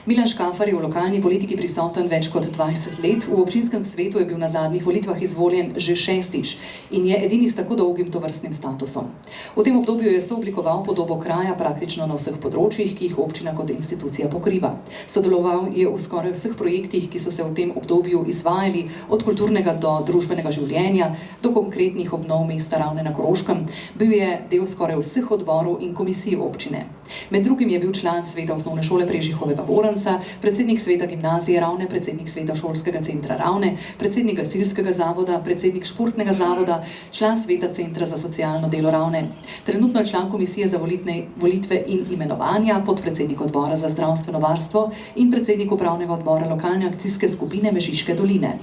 Milan Škafar je v lokalni politiki prisoten več kot 20 let, v občinskem svetu je bil na zadnjih volitvah izvoljen že 6. in je edini s tako dolgim tovrstnim statusom. V tem obdobju je sooblikoval podobo kraja praktično na vseh področjih, ki jih občina kot institucija pokriva. Sodeloval je v skoraj vseh projektih, ki so se v tem obdobju izvajali, od kulturnega do družbenega življenja, do konkretnih obnov mesta Ravne na Koroškem. Bil je del skoraj vseh odborov in komisij občine. Med drugim je bil član sveta osnovne šole Prežihovega Voranca, predsednik sveta gimnazije Ravne, predsednik sveta šolskega centra Ravne, predsednik gasilskega zavoda, predsednik športnega zavoda, član sveta centra za socialno delo Ravne. Trenutno je član komisije za volitve in imenovanja, podpredsednik odbora za zdravstveno varstvo in predsednik upravnega odbora lokalne akcijske skupine Mežiške doline.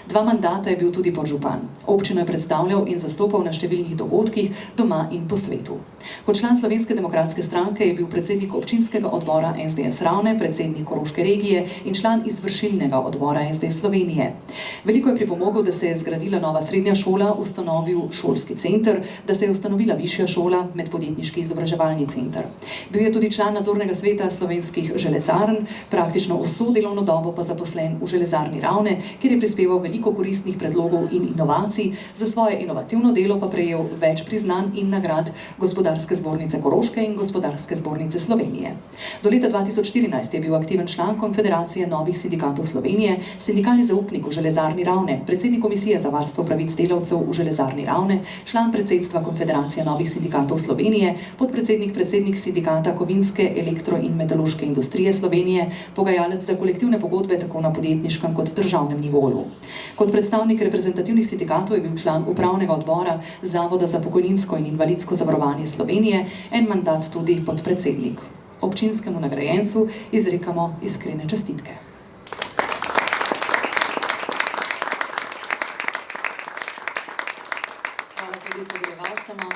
2 mandata je bil tudi podžupan. Občino je predstavljal in zastopal na številnih dogodkih doma in po svetu. Kot član Slovenske demokratske stranke je bil predsednik občinskega odbora SDS Ravne, predsednik Koroške regije in član izvršilnega odbora SDS Slovenije. Veliko je pripomogel, da se je zgradila nova srednja šola, ustanovil šolski center, da se je ustanovila višja šola, medpodjetniški izobraževalni center. Bil je tudi član nadzornega sveta slovenskih železarn, praktično vso delovno dobo pa zaposlen v železarni Ravne, kjer je prispeval veliko koristnih predlogov in inovacij, za svoje inovativno delo pa prejel več priznanj in nagrad Gospodarske zbornice Koroške in Gospodarske zbornice Slovenije. Do leta 2014 je bil aktiven član Konfederacije novih sindikatov Slovenije, sindikalni zaupnik v železarni Ravne, predsednik komisije za varstvo pravic delavcev v železarni Ravne, član predsedstva Konfederacije novih sindikatov Slovenije, predsednik sindikata kovinske, elektro in metalurške industrije Slovenije, pogajalec za kolektivne pogodbe tako na podjetniškem kot državnem nivoju. Kot predstavnik reprezentativnih sindikatov je bil član upravnega odbora Zavoda za pokojninsko in invalidsko zavarovanje Slovenije, en mandat tudi podpredsednik. Občinskemu nagrajencu izrekamo iskrene čestitke. Hvala tudi podeljevalcema.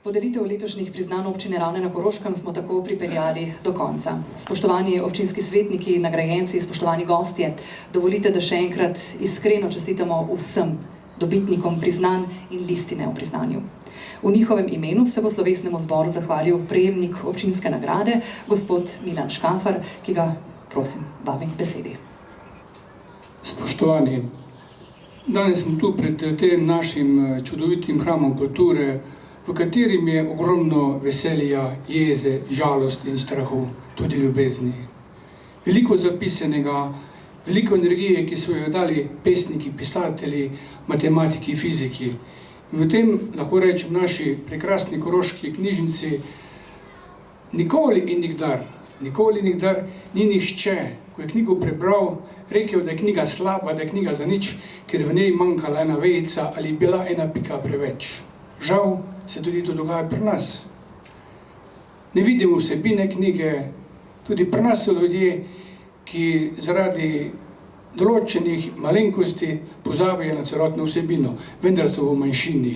Podelitev letošnjih priznanj občine Ravne na Koroškem smo tako pripeljali do konca. Spoštovani občinski svetniki, nagrajenci, spoštovani gostje, dovolite, da še enkrat iskreno čestitamo vsem dobitnikom priznanj in listine o priznanju. V njihovem imenu se bo slovesnemu zboru zahvalil prejemnik občinske nagrade, gospod Milan Škafar, ki ga, prosim, vabim k besedi. Spoštovani, danes smo tu pred tem našim čudovitim hramom kulture, v katerim je ogromno veselja, jeze, žalosti in strahu, tudi ljubezni. Veliko zapisanega, veliko energije, ki so jo dali pesniki, pisatelji, matematiki, fiziki. V tem, lahko rečem, naši prekrasni koroški knjižnici nikoli in nikdar ni nihče, ko je knjigo prebral, rekel, da je knjiga slaba, da je knjiga za nič, ker v njej manjkala ena vejica ali bila ena pika preveč. Žal se tudi to dogaja pri nas. Ne vidimo vsebine knjige, tudi pri nas so ljudje, ki zaradi določenih malenkosti pozabijo na celotno vsebino, vendar so v manjšini.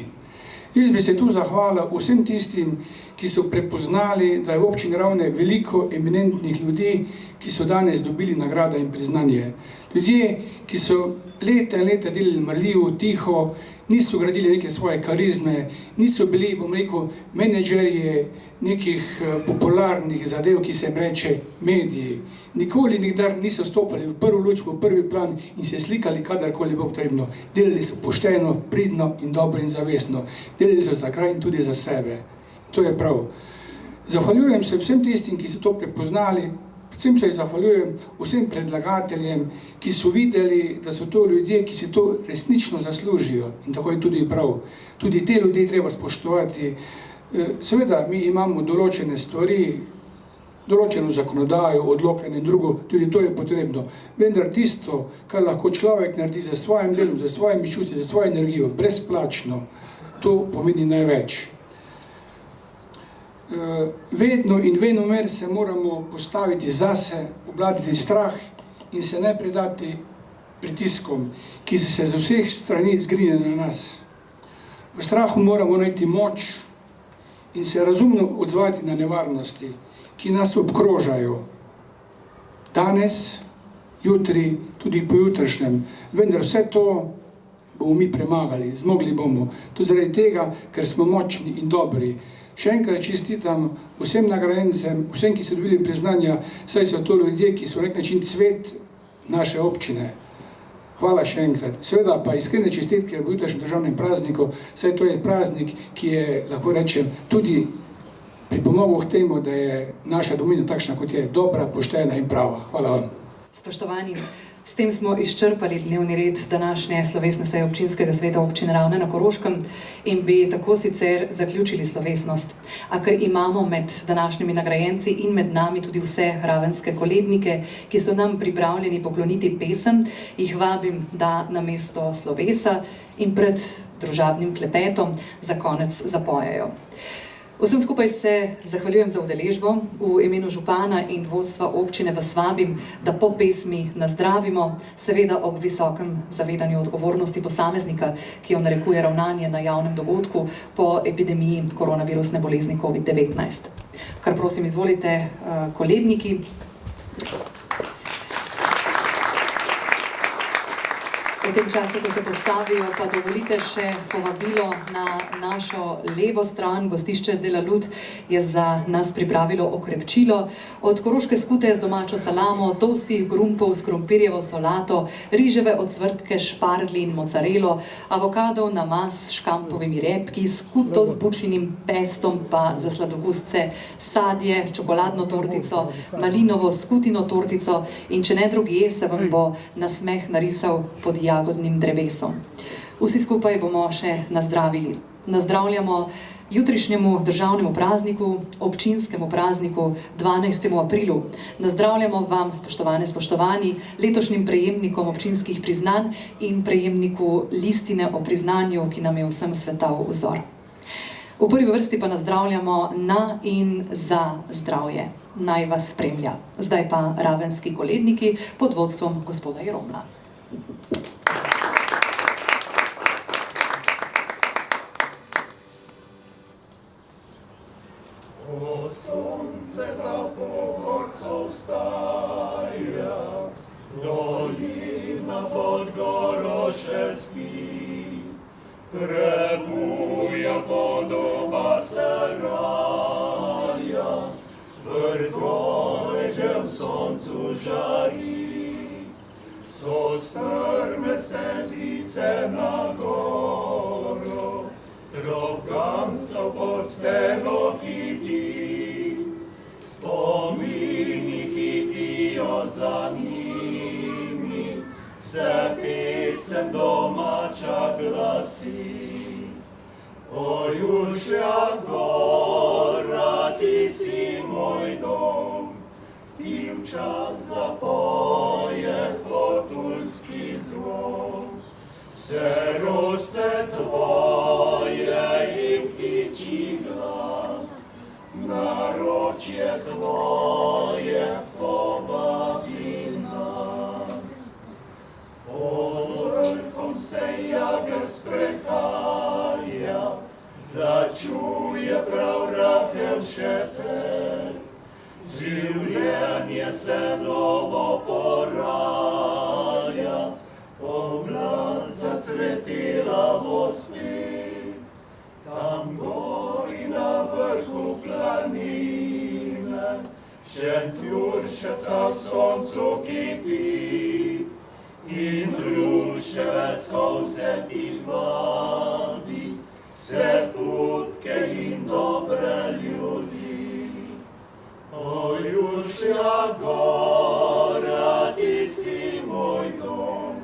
Jaz bi se tu zahvalil vsem tistim, ki so prepoznali, da je v občini Ravne veliko eminentnih ljudi, ki so danes dobili nagrado in priznanje. Ljudje, ki so leta in leta delali marljivo, tiho, niso gradili neke svoje karizme, niso bili, bom rekel, menedžerji nekih popularnih zadev, ki se jim reče mediji. Nikoli nikdar niso stopali v prvo lučko, v prvi plan in se slikali kadarkoli bo potrebno. Delali so pošteno, pridno in dobro in zavestno. Delali so za kraj in tudi za sebe. To je prav. Zahvaljujem se vsem tistim, ki so to prepoznali, predvsem se zahvaljujem vsem predlagateljem, ki so videli, da so to ljudje, ki si to resnično zaslužijo. In tako je tudi prav. Tudi te ljudi treba spoštovati. Seveda, mi imamo določene stvari, določeno zakonodajo, odloke in drugo, tudi to je potrebno. Vendar tisto, kar lahko človek naredi za svojim delom, za svojimi čustvi, za svojo energijo, brezplačno, to pomeni največ. Vedno in venomer se moramo postaviti zase, obladiti strah in se ne predati pritiskom, ki se z vseh strani zgrine na nas. V strahu moramo najti moč in se razumno odzvati na nevarnosti, ki nas obkrožajo. Danes, jutri, tudi pojutrišnjem, vendar vse to bomo mi premagali, zmogli bomo. To zaradi tega, ker smo močni in dobri. Še enkrat čestitam vsem nagrajencem, vsem, ki so dobili priznanja, saj so to ljudje, ki so na nek način cvet naše občine. Hvala še enkrat. Seveda pa iskrene čestitke v jutrišnjem državnem prazniku, saj to je praznik, ki je, lahko rečem, tudi pripomogel k temu, da je naša domovina takšna, kot je, dobra, poštena in prava. Hvala vam. Spoštovani, s tem smo izčrpali dnevni red današnje slovesne seje občinskega sveta občine Ravne na Koroškem in bi tako sicer zaključili slovesnost. A ker imamo med današnjimi nagrajenci in med nami tudi vse ravenske kolednike, ki so nam pripravljeni pokloniti pesem, jih vabim, da namesto slovesa in pred družabnim klepetom za konec zapojejo. Vsem skupaj se zahvaljujem za udeležbo. V imenu župana in vodstva občine vas vabim, da po pesmi nazdravimo, seveda ob visokem zavedanju odgovornosti posameznika, ki jo narekuje ravnanje na javnem dogodku po epidemiji koronavirusne bolezni COVID-19. Kar prosim, izvolite, koledniki. V tem času, ko se postavijo, pa dovolite še povabilo na našo levo stran. Gostišče De La Lut je za nas pripravilo okrepčilo. Od koroške skute z domačo salamo, toastih grumpov s krompirjevo solato, riževe ocvrtke, šparglji in mozzarelo, avokadov namaz s škampovimi repki, skuto z bučinim pestom, pa za sladokusce sadje, čokoladno tortico, malinovo skutino tortico in če ne drugje, se vam bo nasmeh narisal pod jagodnim drevesom. Vsi skupaj bomo še nazdravili. Nazdravljamo jutrišnjemu državnemu prazniku, občinskemu prazniku 12. aprilu. Nazdravljamo vam, spoštovane, spoštovani, letošnjim prejemnikom občinskih priznanj in prejemniku listine o priznanju, ki nam je vsem svetal vzor. V prvi vrsti pa nazdravljamo na in za zdravje. Naj vas spremlja. Zdaj pa ravenski koledniki pod vodstvom gospoda Jeromla. O sonce za pohodcov vstaja, dolina pod goro še spi, prebuja podoba se raja, vrgove že v soncu žari, so strme stezice na goro, drobkancov pod steno hiti, spomini hitijo za njimi, se pesem domača glasi. O Južja gora, ti si moj dom, ti včas zapoje hotulski zvon. Se rožce tvoje im tiči glas, naročje tvoje povabi nas. Povrhom se jager sprehaja, začuje prav rahel šepet, življenje se novo poraja, pomlad zacvetila bo spet. Tam gori na vrhu planine, Šentjuršeca v soncu kipi, in Ruševecov se ti vabi, vse putke in dobre ljudi. O Južja gora, ti si moj dom,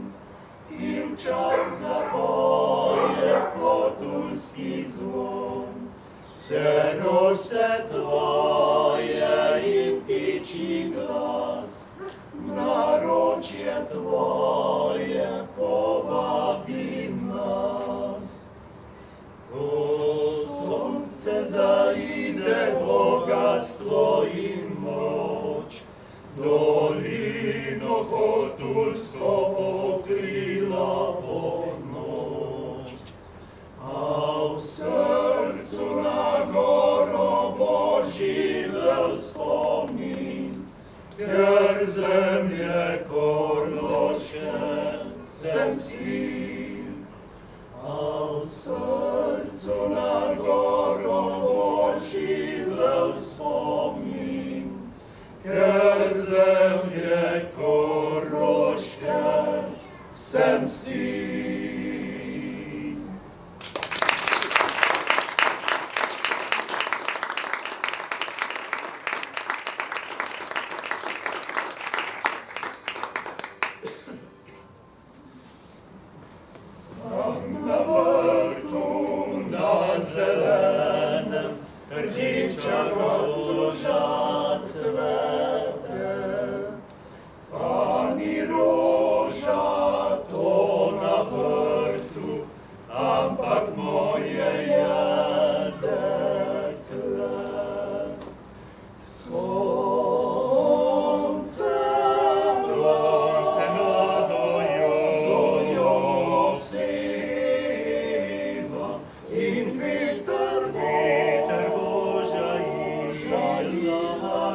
ti včas zapoje hotulski zvon. Se rožce tvoje im tiči glas, naročje tvoje povabi nas. Ko sonce zaide bogatstvo in moč, dolino hotulsko pokrila bo noč. A v srcu na goro bo živel spomin, ker zemlje Koroške sem sin.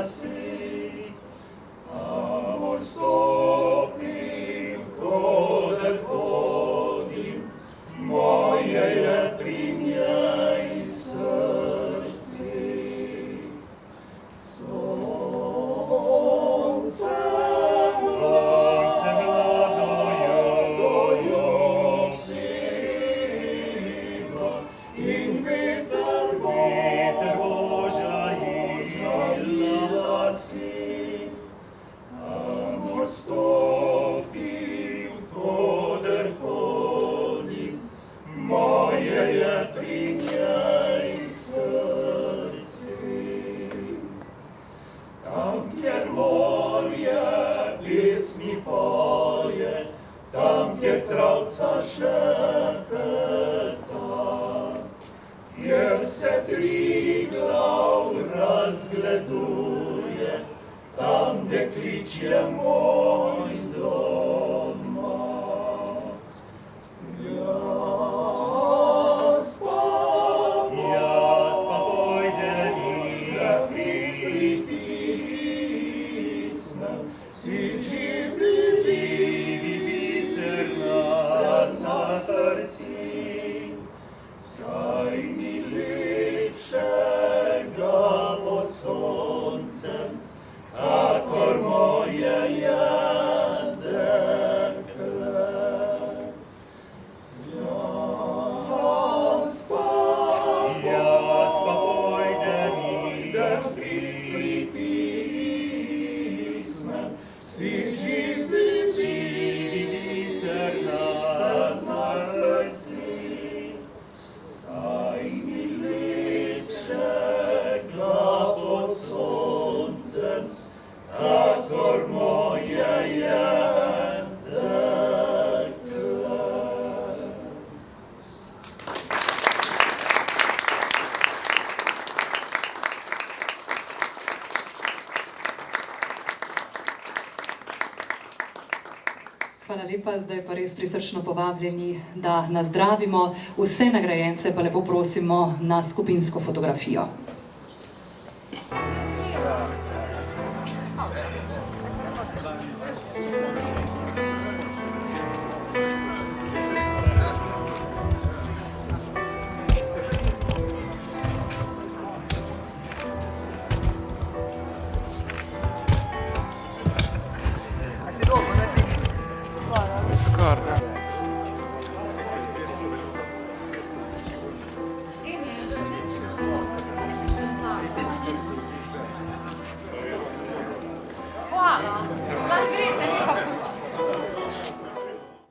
si, kamor stopim, koder hodim, moje je pri njej srce. Sonce mladojo vzema in veter Božja ila si, kamor stopim, koder hodim, moje je pri njej srce. Tam, kjer morje pesmi poje, tam, kjer travca šepeta, kjer se Triglav razgleduje, tam deklič je moj doma. Jaz pa pojdem in pritisnem, si živi biser na srci, saj ni lepšega pod soncem, kakor moje je dekle. Jaz pa pojdem in pritisnem, si živi biser na srci, saj ni lepšega pod soncem, kakor moje je dekle. Hvala lepa, zdaj pa res prisrčno povabljeni, da nazdravimo vse nagrajence, pa lepo prosimo na skupinsko fotografijo.